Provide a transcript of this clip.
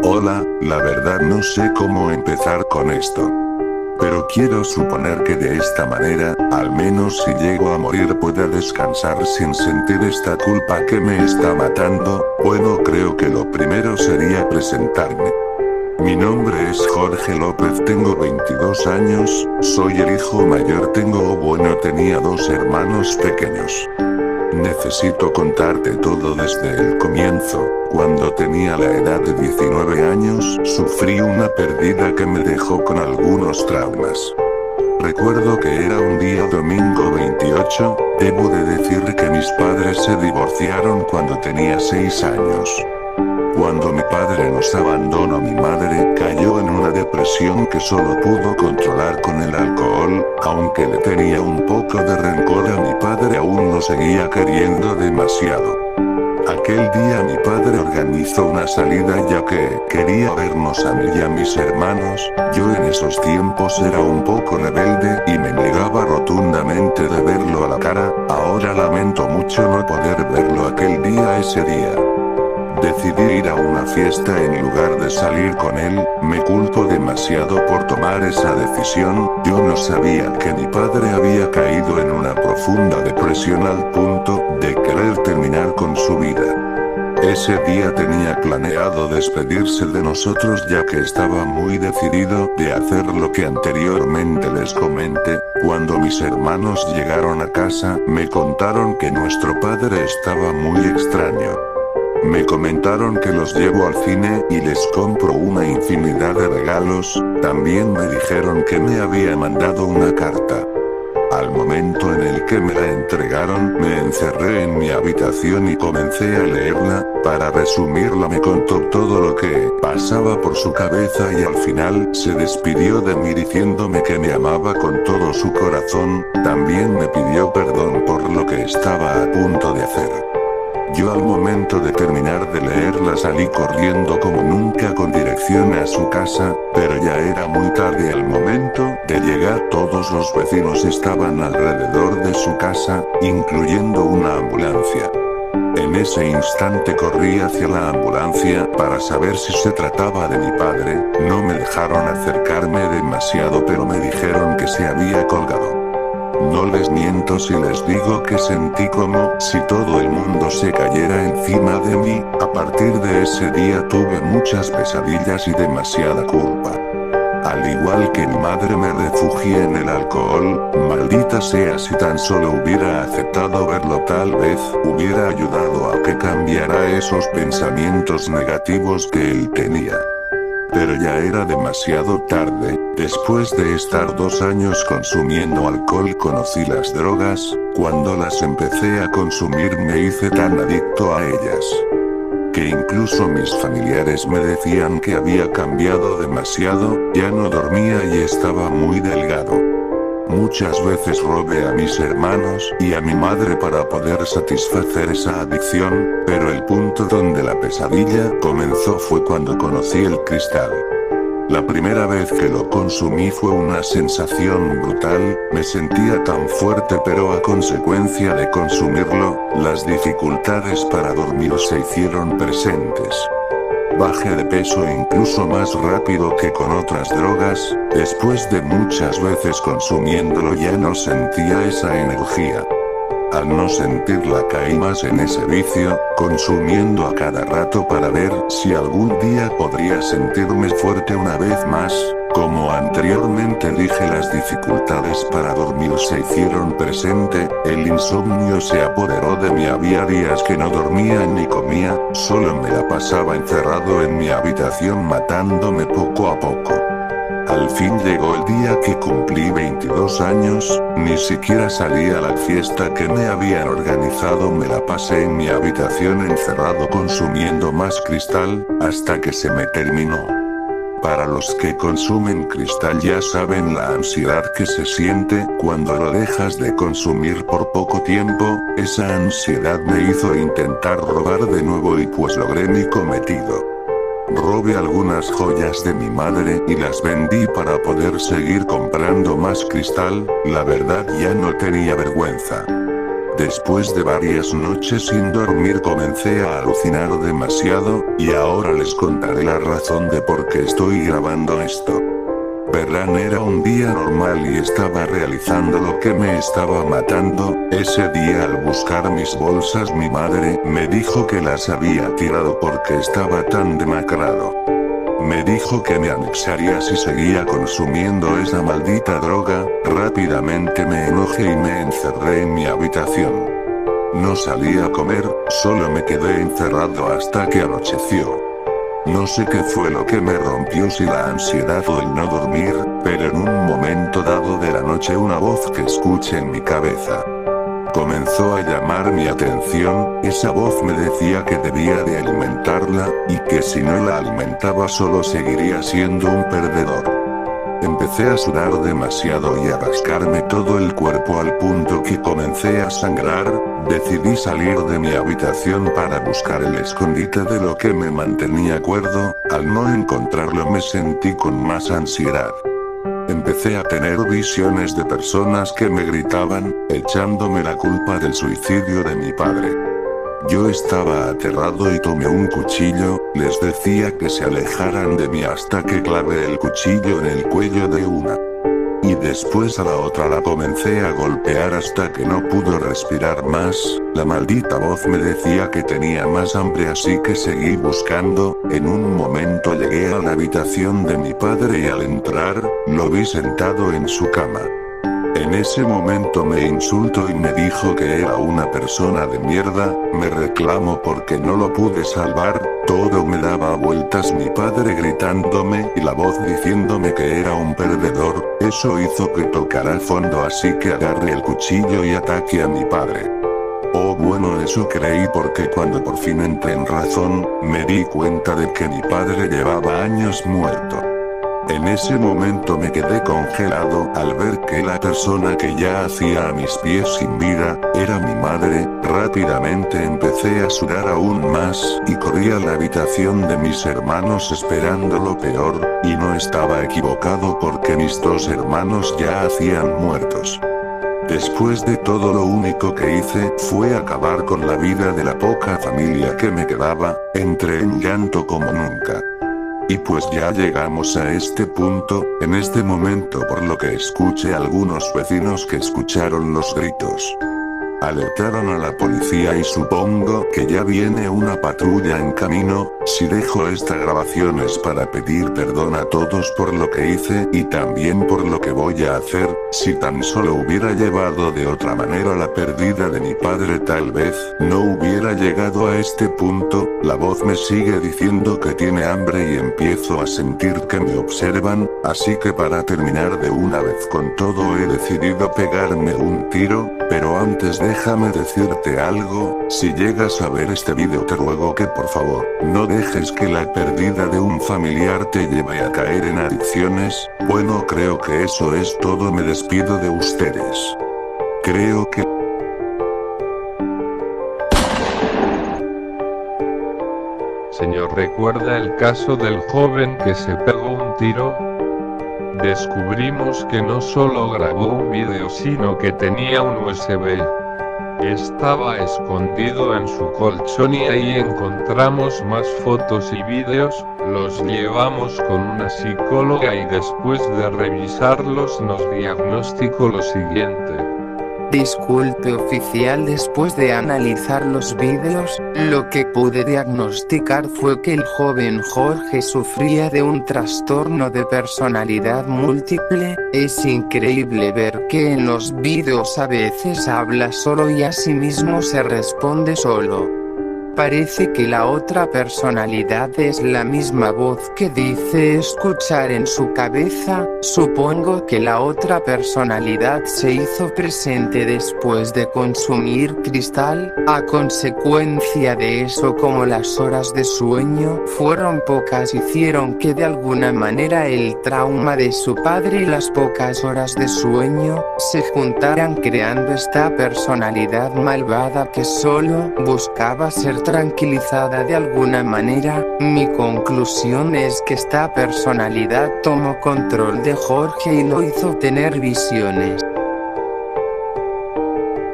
Hola, la verdad no sé cómo empezar con esto. Pero quiero suponer que de esta manera, al menos si llego a morir pueda descansar sin sentir esta culpa que me está matando. Bueno, creo que lo primero sería presentarme. Mi nombre es Jorge López, tengo 22 años, soy el hijo mayor, tenía 2 hermanos pequeños. Necesito contarte todo desde el comienzo. Cuando tenía la edad de 19 años, sufrí una pérdida que me dejó con algunos traumas. Recuerdo que era un día domingo 28, debo de decir que mis padres se divorciaron cuando tenía 6 años. Cuando mi padre nos abandonó, mi madre cayó en una depresión que solo pudo controlar con el alcohol. Aunque le tenía un poco de rencor a mi padre, aún lo seguía queriendo demasiado. Aquel día mi padre organizó una salida ya que quería vernos a mí y a mis hermanos. Yo en esos tiempos era un poco rebelde y me negaba rotundamente de verlo a la cara. Ahora lamento mucho no poder verlo ese día. Decidí ir a una fiesta en lugar de salir con él. Me culpo demasiado por tomar esa decisión. Yo no sabía que mi padre había caído en una profunda depresión al punto de querer terminar con su vida. Ese día tenía planeado despedirse de nosotros ya que estaba muy decidido de hacer lo que anteriormente les comenté. Cuando mis hermanos llegaron a casa, me contaron que nuestro padre estaba muy extraño. Me comentaron que los llevo al cine y les compro una infinidad de regalos. También me dijeron que me había mandado una carta. Al momento en el que me la entregaron, me encerré en mi habitación y comencé a leerla. Para resumirla, me contó todo lo que pasaba por su cabeza y al final se despidió de mí diciéndome que me amaba con todo su corazón. También me pidió perdón por lo que estaba a punto de hacer. Yo al momento de terminar de leerla salí corriendo como nunca con dirección a su casa, pero ya era muy tarde. Al momento de llegar, todos los vecinos estaban alrededor de su casa, incluyendo una ambulancia. En ese instante corrí hacia la ambulancia para saber si se trataba de mi padre. No me dejaron acercarme demasiado, pero me dijeron que se había colgado. No les miento si les digo que sentí como si todo el mundo se cayera encima de mí. A partir de ese día tuve muchas pesadillas y demasiada culpa. Al igual que mi madre, me refugié en el alcohol. Maldita sea, si tan solo hubiera aceptado verlo, tal vez hubiera ayudado a que cambiara esos pensamientos negativos que él tenía. Pero ya era demasiado tarde. Después de estar 2 años consumiendo alcohol, conocí las drogas. Cuando las empecé a consumir me hice tan adicto a ellas que incluso mis familiares me decían que había cambiado demasiado. Ya no dormía y estaba muy delgado. Muchas veces robé a mis hermanos y a mi madre para poder satisfacer esa adicción, pero el punto donde la pesadilla comenzó fue cuando conocí el cristal. La primera vez que lo consumí fue una sensación brutal, me sentía tan fuerte, pero a consecuencia de consumirlo, las dificultades para dormir se hicieron presentes. Bajé de peso incluso más rápido que con otras drogas. Después de muchas veces consumiéndolo ya no sentía esa energía. Al no sentirla caí más en ese vicio, consumiendo a cada rato para ver si algún día podría sentirme fuerte una vez más. Como anteriormente dije, las dificultades para dormir se hicieron presente, el insomnio se apoderó de mí. Había días que no dormía ni comía, solo me la pasaba encerrado en mi habitación matándome poco a poco. Al fin llegó el día que cumplí 22 años, ni siquiera salí a la fiesta que me habían organizado, me la pasé en mi habitación encerrado consumiendo más cristal, hasta que se me terminó. Para los que consumen cristal ya saben la ansiedad que se siente cuando lo dejas de consumir por poco tiempo. Esa ansiedad me hizo intentar robar de nuevo y pues logré mi cometido. Robé algunas joyas de mi madre y las vendí para poder seguir comprando más cristal. La verdad, ya no tenía vergüenza. Después de varias noches sin dormir comencé a alucinar demasiado, y ahora les contaré la razón de por qué estoy grabando esto. Verán, era un día normal y estaba realizando lo que me estaba matando. Ese día al buscar mis bolsas mi madre me dijo que las había tirado porque estaba tan demacrado. Me dijo que me anexaría si seguía consumiendo esa maldita droga. Rápidamente me enojé y me encerré en mi habitación. No salí a comer, solo me quedé encerrado hasta que anocheció. No sé qué fue lo que me rompió, si la ansiedad o el no dormir, pero en un momento dado de la noche una voz que escuché en mi cabeza comenzó a llamar mi atención. Esa voz me decía que debía de alimentarla, y que si no la alimentaba solo seguiría siendo un perdedor. Empecé a sudar demasiado y a rascarme todo el cuerpo al punto que comencé a sangrar. Decidí salir de mi habitación para buscar el escondite de lo que me mantenía cuerdo. Al no encontrarlo me sentí con más ansiedad. Empecé a tener visiones de personas que me gritaban, echándome la culpa del suicidio de mi padre. Yo estaba aterrado y tomé un cuchillo, les decía que se alejaran de mí hasta que clavé el cuchillo en el cuello de una. Y después a la otra la comencé a golpear hasta que no pudo respirar más. La maldita voz me decía que tenía más hambre, así que seguí buscando. En un momento llegué a la habitación de mi padre y al entrar, lo vi sentado en su cama. En ese momento me insultó y me dijo que era una persona de mierda. Me reclamó porque no lo pude salvar. Todo me daba vueltas, mi padre gritándome y la voz diciéndome que era un perdedor. Eso hizo que tocara fondo, así que agarré el cuchillo y ataqué a mi padre. Oh, bueno, eso creí, porque cuando por fin entré en razón, me di cuenta de que mi padre llevaba años muerto. En ese momento me quedé congelado al ver que la persona que yacía a mis pies sin vida era mi madre. Rápidamente empecé a sudar aún más y corrí a la habitación de mis hermanos esperando lo peor, y no estaba equivocado porque mis dos hermanos ya yacían muertos. Después de todo, lo único que hice fue acabar con la vida de la poca familia que me quedaba. Entré en llanto como nunca. Y pues ya llegamos a este punto. En este momento, por lo que escuché, algunos vecinos que escucharon los gritos alertaron a la policía y supongo que ya viene una patrulla en camino. Si dejo esta grabación es para pedir perdón a todos por lo que hice y también por lo que voy a hacer. Si tan solo hubiera llevado de otra manera la pérdida de mi padre, tal vez no hubiera llegado a este punto. La voz me sigue diciendo que tiene hambre y empiezo a sentir que me observan, así que para terminar de una vez con todo he decidido pegarme un tiro. Pero antes déjame decirte algo: si llegas a ver este video te ruego que por favor no dejes que la pérdida de un familiar te lleve a caer en adicciones. Bueno, creo que eso es todo, me despido de ustedes. Creo que... Señor, ¿recuerda el caso del joven que se pegó un tiro? Descubrimos que no solo grabó un video, sino que tenía un USB. Estaba escondido en su colchón y ahí encontramos más fotos y videos. Los llevamos con una psicóloga y después de revisarlos nos diagnosticó lo siguiente. Disculpe, oficial, después de analizar los vídeos, lo que pude diagnosticar fue que el joven Jorge sufría de un trastorno de personalidad múltiple. Es increíble ver que en los vídeos a veces habla solo y a sí mismo se responde solo. Parece que la otra personalidad es la misma voz que dice escuchar en su cabeza. Supongo que la otra personalidad se hizo presente después de consumir cristal. A consecuencia de eso, como las horas de sueño fueron pocas, hicieron que de alguna manera el trauma de su padre y las pocas horas de sueño se juntaran, creando esta personalidad malvada que solo buscaba ser tranquilizada de alguna manera. Mi conclusión es que esta personalidad tomó control de Jorge y lo hizo tener visiones.